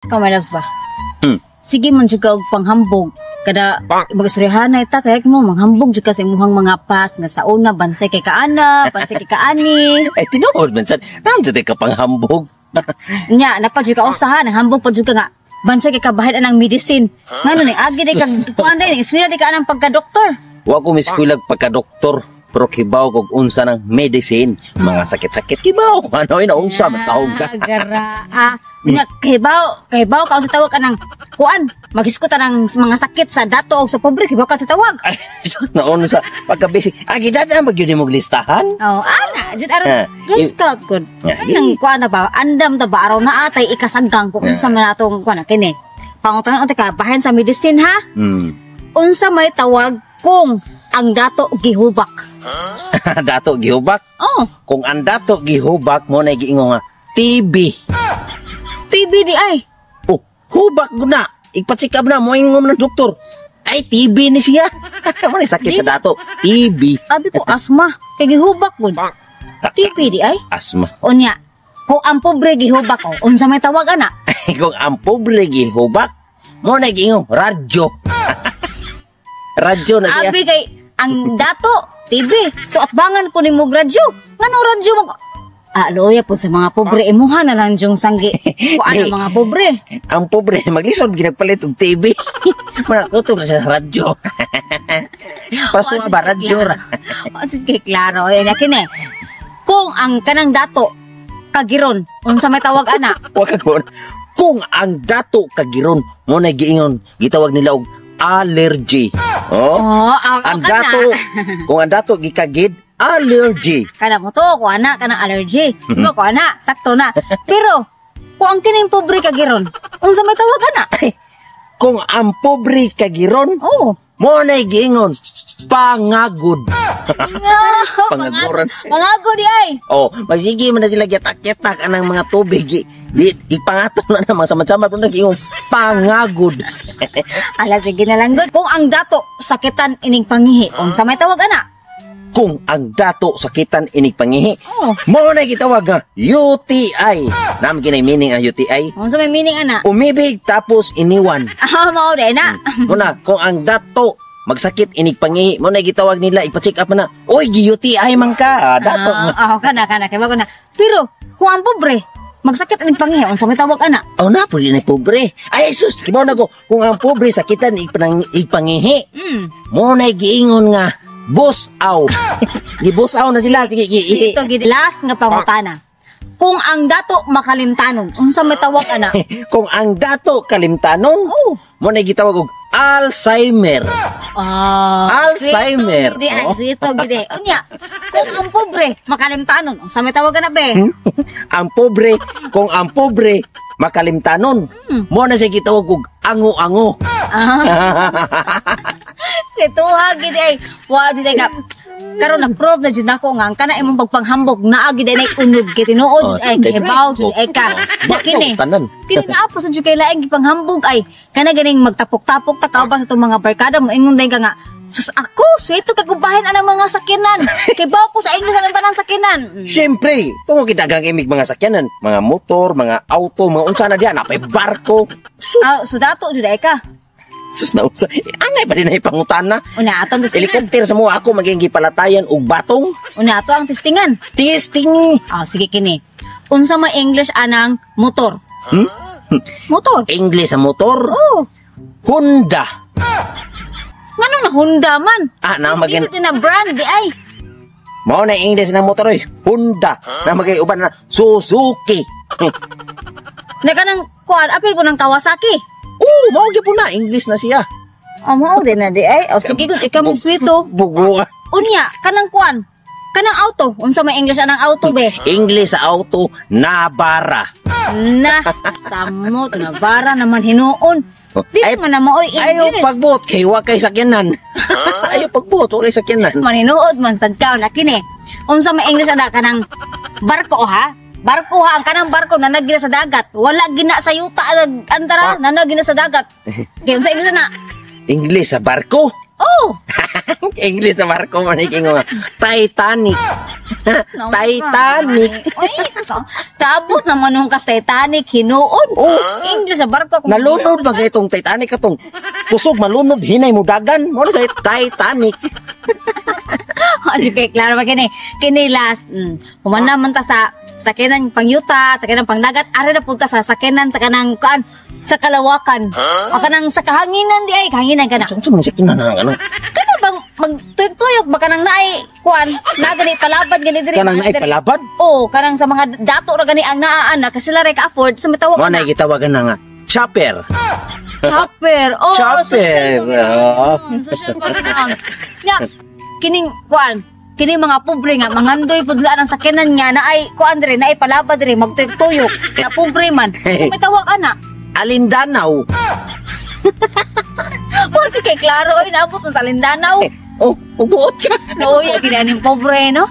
Kamay loves ba? Hmm. Sige man juga og panghambog. Kada magasurihan na ita kaya mo manghambog juga sa imuhang mga pas nga sa una bansay kay kaana, bansay kay kaani. Ay, tinuod man sad. Naam jud ka panghambog. Nya napad juga usaha na hambog pa juga nga bansay kay kabahin anang medicine. Ngano ni agi day kag kuan day eskwela day ka anang pagka-doktor. Wa ko miskulag pagka-doktor. Pero kibaw kog unsa ng medicine. Mga sakit-sakit kibaw ko ano ina unsa matawag ka. Gara. Nya kibaw ka sa tawag ka ng kuan. Magisgot ng mga sakit sa dato o sa pobre kibaw ka sa tawag. Ay, so naon sa pagka-basic. Agi dada na magyud mo listahan. Oh, ana, jud aron lista gud. Yeah. Anang kuan na ba? Andam ta ba araw na atay ikasanggang kung unsa man atong kuan kini. Pangutan unta ka bahin sa medicine ha? Unsa may tawag kung ang dato gihubak. Dato gihubak? Oh, Kung ang dato gihubak mo na giingon nga TB. TB di ay. Oh, hubak guna. Ipatsikab na mo ingom ng doktor. Ay TB ni siya. Ano sakit sa dato? TB. Abi ko asma kay gihubak gud. TB di ay. Asma. Unya, kung ang pobre gihubak ko, unsa may tawag ana? Kung ang pobre gihubak mo na giingon radyo. Radyo na siya. Abi kay ang dato TB. So atbangan po ni mo radyo. Nganong radyo mo? Loya po sa mga pobre imuha na lang yung sanggi. Kuan ang mga pobre. Ang pobre maglisod ginagpalit og TV. Manakutob na siya sa radyo. Pasto nga ba radyo ra. Sige kay klaro yan kini. Kung ang kanang dato kagiron, unsa may tawag ana? Wag ko. Kung ang dato kagiron mo na giingon, gitawag nila og allergy. Oh, ang dato, kung ang dato gikagid, allergy. Kana mo to, kuana kanang allergy. Diba kuana, sakto na. Pero kung ang kining pobre kagiron, unsa may tawag ana? Kung ang pobre kagiron, Oh, mo na giingon, pangagod. Pangaguran. Pangagod di ay. Oh, magsige man na sila gitak-yatak anang mga tubig. Di ipangato na naman sama-sama pero nag-iong pangagod. Ala sige na lang good. Kung ang dato sakitan ining pangihi, unsa may tawag ana? Kung ang dato sakitan inig pangihi, Oh, mo na gitawag nga UTI. Nam kinay meaning ang UTI. unsa may meaning ana? Umibig tapos iniwan. Mao din na. Muna, kung ang dato magsakit inig pangihi, mo na gitawag nila ipa-check up na. Oy, UTI man ka. Dato. Kana kay bago na. Pero kung ang pobre magsakit ining pangihi, unsa may tawag ana? Oh na, pwede na pobre. Ay, sus, kibaw na ko. Kung ang pobre sakitan ipangihi, mo na giingon nga, busaw. Gibusaw na sila. Sige, Ito gid last nga pangutana. Kung ang dato makalimtanon, unsa may tawag ana? Kung ang dato kalimtanon, Oh. mo na gitawag og Alzheimer. Alzheimer. Sweeto gid ay, sweeto gid. Unya, kung ang pobre makalimtanon, unsa may tawag ana be? Ang pobre, kung ang pobre makalimtanon, mo na siya gitawag og ango-ango. Sweeto gid ay. Wa di ka. Karon nag-prove na jud nako nga ang kana imong pagpanghambog naa gid ay unod kay tinuod ay kibaw jud ay ka. Kini. Kini na apo sa jud kay laing gipanghambog ay kana ganing magtapok-tapok ta kauban sa tong mga barkada mo ingon day ka nga sus ako sweeto kagubahin anang mga sakyanan. Kibaw ko sa English ang tanang sakyanan. Siyempre, tungo kidagang imig mga sakyanan, mga motor, mga auto, mga unsa na diyan, napay barko. So dato jud ay ka. Sus na unsa. Angay pa din na ipangutana. Una atong testingan. Helikopter sa mga ako maging gipalatayan og batong. Una ato ang testingan. Testingi. Sige kini. Unsa may English anang motor? Motor. English sa motor. Oh. Honda. Ngano na Honda man? Na maging Hindi na brand di ay. mao na English na motor oy. Honda. Na maging uban na Suzuki. Na kanang kuan apil po ng Kawasaki. Mao gyud po na English na siya. Mao din na di ay. Sige gud ikaw mo sweeto. Bugo. Unya kanang kuan. Kanang auto. Unsa may English anang auto be? English sa auto Navara. Na samot na bara naman hinuon. Di Ay, ko nga na maoy Ayaw English. pagbuot kay wa kay sakyanan. Ayaw pagbuot wa kay sakyanan. Maninuod man sad ka na kini. Unsa may English ana kanang barko ha? Barko ha, ang kanang barko na nagina sa dagat. Wala gina sa yuta antara na nagina sa dagat. Kaya unsa English na? English sa barko. Oh. English sa barko man ikingo nga. Titanic. Titanic. Ay, tabot naman nung kas Titanic, hinuod. English sa barko. Nalunod ba itong Titanic katong kusog malunod hinay mo dagan mo sa Titanic. Aji kay klaro ba kini last. Humana man ta sa sakinan pangyuta, sakinan pangdagat, are na punta sa sakinan sa kanang kan sa kalawakan. O kanang sa kahanginan di ay kahanginan kana. Saan mo sakinan na ano? Kana bang magtuyok ba kanang naay kuan, na gani palabad gani diri. Kanang naay palabad? Oh, kanang sa mga dato ra gani ang naaan kasi sila ra ka-afford sa matawag Mo na gitawagan na nga chopper. Chopper. Oh, Chopper. Social background. Nya, kining kuan, kining mga pobre nga mangandoy pud sila ang sakinan nga na ay kuan dire na ay palabad dire magtuyok na pobre man. So may tawag ana. Alindanaw. Kung kay klaro ay naabot ng Salindanaw. Oh, ubuot ka. No, ya ginaning pobre no.